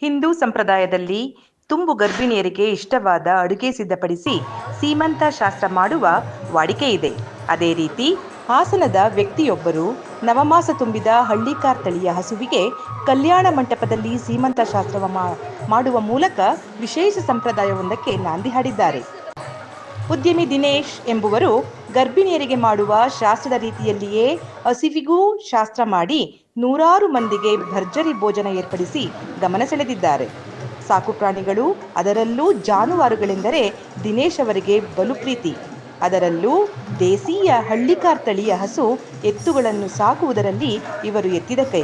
ಹಿಂದೂ ಸಂಪ್ರದಾಯದಲ್ಲಿ ತುಂಬು ಗರ್ಭಿಣಿಯರಿಗೆ ಇಷ್ಟವಾದ ಅಡುಗೆ ಸಿದ್ಧಪಡಿಸಿ ಸೀಮಂತ ಶಾಸ್ತ್ರ ಮಾಡುವ ವಾಡಿಕೆ ಇದೆ. ಅದೇ ರೀತಿ ಹಾಸನದ ವ್ಯಕ್ತಿಯೊಬ್ಬರು ನವಮಾಸ ತುಂಬಿದ ಹಳ್ಳಿಕಾರ್ ತಳಿಯ ಹಸುವಿಗೆ ಕಲ್ಯಾಣ ಮಂಟಪದಲ್ಲಿ ಸೀಮಂತ ಶಾಸ್ತ್ರ ಮಾಡುವ ಮೂಲಕ ವಿಶೇಷ ಸಂಪ್ರದಾಯವೊಂದಕ್ಕೆ ನಾಂದಿ ಹಾಡಿದ್ದಾರೆ. ಉದ್ಯಮಿ ದಿನೇಶ್ ಎಂಬುವರು ಗರ್ಭಿಣಿಯರಿಗೆ ಮಾಡುವ ಶಾಸ್ತ್ರದ ರೀತಿಯಲ್ಲಿಯೇ ಹಸುವಿಗೂ ಶಾಸ್ತ್ರ ಮಾಡಿ ನೂರಾರು ಮಂದಿಗೆ ಭರ್ಜರಿ ಭೋಜನ ಏರ್ಪಡಿಸಿ ಗಮನ ಸೆಳೆದಿದ್ದಾರೆ. ಸಾಕು ಪ್ರಾಣಿಗಳು, ಅದರಲ್ಲೂ ಜಾನುವಾರುಗಳೆಂದರೆ ದಿನೇಶ್ ಅವರಿಗೆ ಬಲು ಪ್ರೀತಿ. ಅದರಲ್ಲೂ ದೇಸೀಯ ಹಳ್ಳಿಕಾರ್ ತಳಿಯ ಹಸು ಎತ್ತುಗಳನ್ನು ಸಾಕುವುದರಲ್ಲಿ ಇವರು ಎತ್ತಿದ ಕೈ.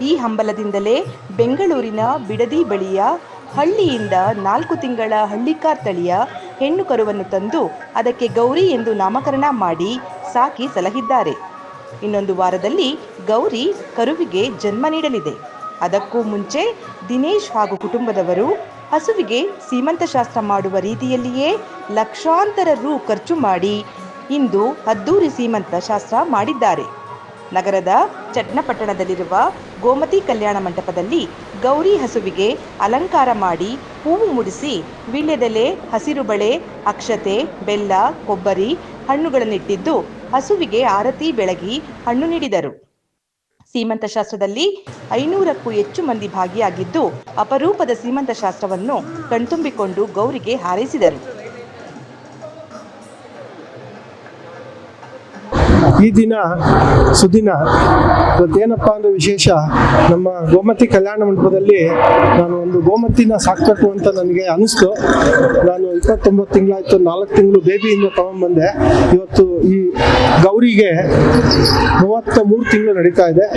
ಈ ಹಂಬಲದಿಂದಲೇ ಬೆಂಗಳೂರಿನ ಬಿಡದಿ ಬಳಿಯ ಹಳ್ಳಿಯಿಂದ 4 ತಿಂಗಳ ಹಳ್ಳಿಕಾರ್ ತಳಿಯ ಹೆಣ್ಣು ಕರುವನ್ನು ತಂದು ಅದಕ್ಕೆ ಗೌರಿ ಎಂದು ನಾಮಕರಣ ಮಾಡಿ ಸಾಕಿ ಸಲಹಿದ್ದಾರೆ. ಇನ್ನೊಂದು ವಾರದಲ್ಲಿ ಗೌರಿ ಕರುವಿಗೆ ಜನ್ಮ ನೀಡಲಿದೆ. ಅದಕ್ಕೂ ಮುಂಚೆ ದಿನೇಶ್ ಹಾಗೂ ಕುಟುಂಬದವರು ಹಸುವಿಗೆ ಸೀಮಂತ ಶಾಸ್ತ್ರ ಮಾಡುವ ರೀತಿಯಲ್ಲಿಯೇ ಲಕ್ಷಾಂತರ ರು ಖರ್ಚು ಮಾಡಿ ಇಂದು ಅದ್ದೂರಿ ಸೀಮಂತ ಶಾಸ್ತ್ರ ಮಾಡಿದ್ದಾರೆ. ನಗರದ ಚನ್ನಪಟ್ಟಣದಲ್ಲಿರುವ ಗೋಮತಿ ಕಲ್ಯಾಣ ಮಂಟಪದಲ್ಲಿ ಗೌರಿ ಹಸುವಿಗೆ ಅಲಂಕಾರ ಮಾಡಿ ಹೂವು ಮುಡಿಸಿ ವೀಳ್ಯದೆಲೆ, ಹಸಿರು ಬಳೆ, ಅಕ್ಷತೆ, ಬೆಲ್ಲ, ಕೊಬ್ಬರಿ, ಹಣ್ಣುಗಳನ್ನಿಟ್ಟಿದ್ದು ಹಸುವಿಗೆ ಆರತಿ ಬೆಳಗಿ ಹಣ್ಣು ನೀಡಿದರು. ಸೀಮಂತ ಶಾಸ್ತ್ರದಲ್ಲಿ 500ಕ್ಕೂ ಹೆಚ್ಚು ಮಂದಿ ಭಾಗಿಯಾಗಿದ್ದು ಅಪರೂಪದ ಸೀಮಂತ ಶಾಸ್ತ್ರವನ್ನು ಕಣ್ತುಂಬಿಕೊಂಡು ಗೌರಿಗೆ ಹಾರೈಸಿದರು. ಈ ದಿನ ಸುದಿನ ಇವತ್ತೇನಪ್ಪ ಅಂದರೆ ವಿಶೇಷ, ನಮ್ಮ ಗೋಮತಿ ಕಲ್ಯಾಣ ಮಂಟಪದಲ್ಲಿ ನಾನು ಒಂದು ಗೋಮತಿನ ಸಾಕಬೇಕು ಅಂತ ನನಗೆ ಅನಿಸ್ತು. ನಾನು 29 ತಿಂಗಳಾಯಿತು, 4 ತಿಂಗಳು ಬೇಬಿಯಿಂದ ತಗೊಂಡ್ಬಂದೆ. ಇವತ್ತು ಈ ಗೌರಿಗೆ 33 ತಿಂಗಳು ನಡೀತಾ ಇದೆ.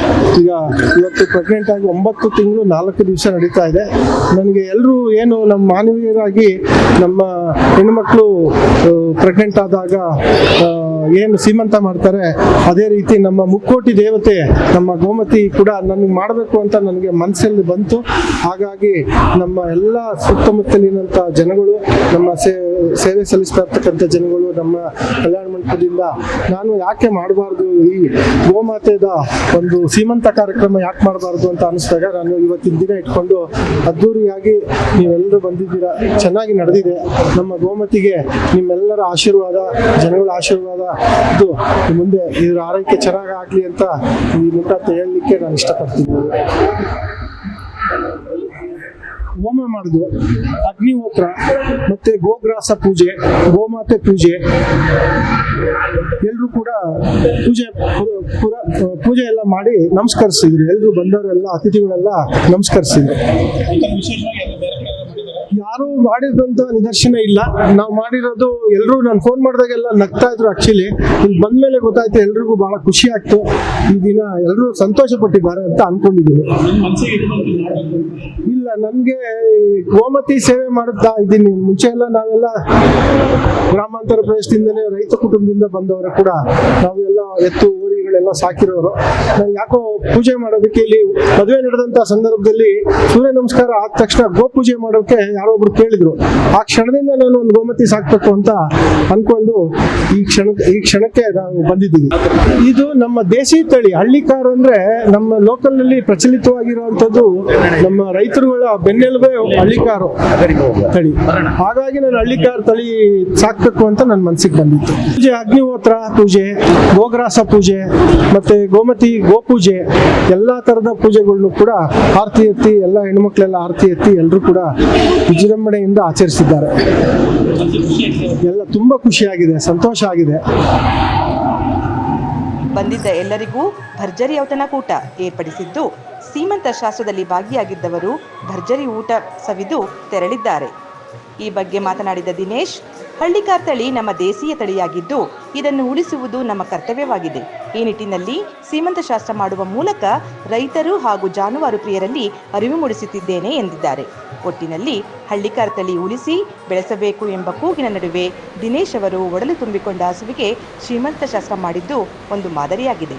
ಇವತ್ತು ಪ್ರೆಗ್ನೆಂಟ್ ಆಗಿ 9 ತಿಂಗಳು 4 ದಿವಸ ನಡೀತಾ ಇದೆ. ನನಗೆ ಎಲ್ಲರೂ ಏನು ನಮ್ಮ ಮಾನವೀಯರಾಗಿ ನಮ್ಮ ಹೆಣ್ಣುಮಕ್ಕಳು ಪ್ರೆಗ್ನೆಂಟ್ ಆದಾಗ ಏನು ಸೀಮಂತ ಮಾಡ್ತಾರೆ, ಅದೇ ರೀತಿ ನಮ್ಮ ಮುಕ್ಕೋಟಿ ದೇವತೆ ನಮ್ಮ ಗೋಮತಿ ಕೂಡ ನನಗೆ ಮಾಡಬೇಕು ಅಂತ ನನಗೆ ಮನಸ್ಸಲ್ಲಿ ಬಂತು. ಹಾಗಾಗಿ ನಮ್ಮ ಎಲ್ಲ ಸುತ್ತಮುತ್ತಲಿನಂಥ ಜನಗಳು, ನಮ್ಮ ಸೇವೆ ಸಲ್ಲಿಸ್ತಾ ಇರ್ತಕ್ಕಂಥ ಜನಗಳು, ನಮ್ಮ ಕಲ್ಯಾಣ ಮಂಟಪದಿಂದ ನಾನು ಯಾಕೆ ಮಾಡಬಾರ್ದು, ಈ ಗೋಮಾತೆದ ಒಂದು ಸೀಮಂತ ಕಾರ್ಯಕ್ರಮ ಯಾಕೆ ಮಾಡಬಾರ್ದು ಅಂತ ಅನಿಸ್ದಾಗ ನಾನು ಇವತ್ತಿನ ದಿನ ಇಟ್ಕೊಂಡು ಅದ್ದೂರಿಯಾಗಿ ನೀವೆಲ್ಲರೂ ಬಂದಿದ್ದೀರಾ, ಚೆನ್ನಾಗಿ ನಡೆದಿದೆ. ನಮ್ಮ ಗೋಮತಿಗೆ ನಿಮ್ಮೆಲ್ಲರ ಆಶೀರ್ವಾದ, ಜನಗಳ ಆಶೀರ್ವಾದ ಇದು ಮುಂದೆ ಇದರ ಆರೈಕೆ ಚೆನ್ನಾಗಿ ಆಗಲಿ ಅಂತ ಈ ಮುಖಾಂತರ ಹೇಳಲಿಕ್ಕೆ ನಾನು ಇಷ್ಟಪಡ್ತೀನಿ. ಹೋಮ ಮಾಡಿದ್ವು, ಅಗ್ನಿಹೋತ್ರ, ಮತ್ತೆ ಗೋಗ್ರಾಸ ಪೂಜೆ, ಗೋಮಾತೆ ಪೂಜೆ, ಎಲ್ಲರೂ ಕೂಡ ಪೂಜೆ ಎಲ್ಲ ಮಾಡಿ ನಮಸ್ಕರಿಸಿದ್ರು. ಎಲ್ಲರೂ ಬಂದವರೆಲ್ಲ ಅತಿಥಿಗಳೆಲ್ಲ ನಮಸ್ಕರಿಸಿದ್ರು. ಯಾರು ಮಾಡಿದಂತ ನಿದರ್ಶನ ಇಲ್ಲ. ನಾವು ಮಾಡಿರೋದು ಎಲ್ಲರೂ ನಾನು ಫೋನ್ ಮಾಡಿದಾಗೆಲ್ಲ ನಗ್ತಾ ಇದ್ರು. ಆಕ್ಚುಲಿ ಇಲ್ಲಿ ಬಂದ್ಮೇಲೆ ಗೊತ್ತಾಯ್ತು, ಎಲ್ರಿಗೂ ಬಹಳ ಖುಷಿ ಆಗ್ತು. ಈ ದಿನ ಎಲ್ಲರೂ ಸಂತೋಷ ಪಟ್ಟಿದ್ದಾರೆ ಅಂತ ಅನ್ಕೊಂಡಿದ್ದೀನಿ. ಇಲ್ಲ, ನನ್ಗೆ ಗೋಮತಿ ಸೇವೆ ಮಾಡುತ್ತಾ ಇದ್ದೀನಿ. ಮುಂಚೆ ಎಲ್ಲ ನಾವೆಲ್ಲ ಗ್ರಾಮಾಂತರ ಪ್ರದೇಶದಿಂದಲೇ ರೈತ ಕುಟುಂಬದಿಂದ ಬಂದವರು ಕೂಡ ನಾವೆಲ್ಲ ಎತ್ತು ಊರಿಗಳೆಲ್ಲ ಸಾಕಿರೋರು. ನಾನು ಯಾಕೋ ಪೂಜೆ ಮಾಡೋದಕ್ಕೆ ಇಲ್ಲಿ ಮದುವೆ ನಡೆದಂತ ಸಂದರ್ಭದಲ್ಲಿ ಸೂರ್ಯ ನಮಸ್ಕಾರ ಆದ ತಕ್ಷಣ ಗೋ ಪೂಜೆ ಮಾಡೋಕೆ ಯಾರೋ ಒಬ್ರು ಕೇಳಿದ್ರು. ಆ ಕ್ಷಣದಿಂದ ನಾನು ಒಂದು ಗೋಮತಿ ಸಾಕ್ಬೇಕು ಅಂತ ಅನ್ಕೊಂಡು ಈ ಕ್ಷಣಕ್ಕೆ ನಾವು ಬಂದಿದ್ದೀವಿ. ಇದು ನಮ್ಮ ದೇಸಿ ತಳಿ ಹಳ್ಳಿಕಾರ್ ಅಂದ್ರೆ ನಮ್ಮ ಲೋಕಲ್ ನಲ್ಲಿ ಪ್ರಚಲಿತವಾಗಿರುವಂತದ್ದು. ನಮ್ಮ ರೈತರುಗಳ ಬೆನ್ನೆಲುಬೆ ಹಳ್ಳಿಕಾರು ತಳಿ. ಹಾಗಾಗಿ ನಾನು ಹಳ್ಳಿಕಾರ್ ತಳಿ ಸಾಕ್ಬೇಕು ಅಂತ ನನ್ನ ಮನಸ್ಸಿಗೆ ಬಂದಿತ್ತು. ಪೂಜೆ, ಅಗ್ನಿಹೋತ್ರ ಪೂಜೆ, ಗೋಗ್ರಾಸ ಪೂಜೆ, ಮತ್ತೆ ಗೋಮತಿ ಗೋಪೂಜೆ, ಎಲ್ಲಾ ತರದ ಪೂಜೆಗಳನ್ನು ಕೂಡ ಆರತಿ ಎತ್ತಿ, ಎಲ್ಲ ಹೆಣ್ಮಕ್ಳೆಲ್ಲ ಆರತಿ ಎತ್ತಿ ಎಲ್ಲರೂ ಕೂಡ ವಿಜೃಂಭಣೆಯಿಂದ ಆಚರಿಸಿದ್ದಾರೆ. ಎಲ್ಲ ತುಂಬಾ ಖುಷಿಯಾಗಿದೆ, ಸಂತೋಷ ಆಗಿದೆ. ಬಂದಿದ್ದ ಎಲ್ಲರಿಗೂ ಭರ್ಜರಿ ಔತಣಕೂಟ ಏರ್ಪಡಿಸಿದ್ದು ಸೀಮಂತ ಶಾಸ್ತ್ರದಲ್ಲಿ ಭಾಗಿಯಾಗಿದ್ದವರು ಭರ್ಜರಿ ಊಟ ಸವಿದು ತೆರಳಿದ್ದಾರೆ. ಈ ಬಗ್ಗೆ ಮಾತನಾಡಿದ ದಿನೇಶ್, ಹಳ್ಳಿಕಾರ್ ತಳಿ ನಮ್ಮ ದೇಸೀಯ ತಳಿಯಾಗಿದ್ದು ಇದನ್ನು ಉಳಿಸುವುದು ನಮ್ಮ ಕರ್ತವ್ಯವಾಗಿದೆ. ಈ ನಿಟ್ಟಿನಲ್ಲಿ ಸೀಮಂತ ಶಾಸ್ತ್ರ ಮಾಡುವ ಮೂಲಕ ರೈತರು ಹಾಗೂ ಜಾನುವಾರು ಪ್ರಿಯರಲ್ಲಿ ಅರಿವು ಮೂಡಿಸುತ್ತಿದ್ದೇನೆ ಎಂದಿದ್ದಾರೆ. ಒಟ್ಟಿನಲ್ಲಿ ಹಳ್ಳಿಕಾರ್ ತಳಿ ಉಳಿಸಿ ಬೆಳೆಸಬೇಕು ಎಂಬ ಕೂಗಿನ ನಡುವೆ ದಿನೇಶ್ ಅವರು ಒಡಲು ತುಂಬಿಕೊಂಡ ಹಸುವಿಗೆ ಶ್ರೀಮಂತ ಶಾಸ್ತ್ರ ಮಾಡಿದ್ದು ಒಂದು ಮಾದರಿಯಾಗಿದೆ.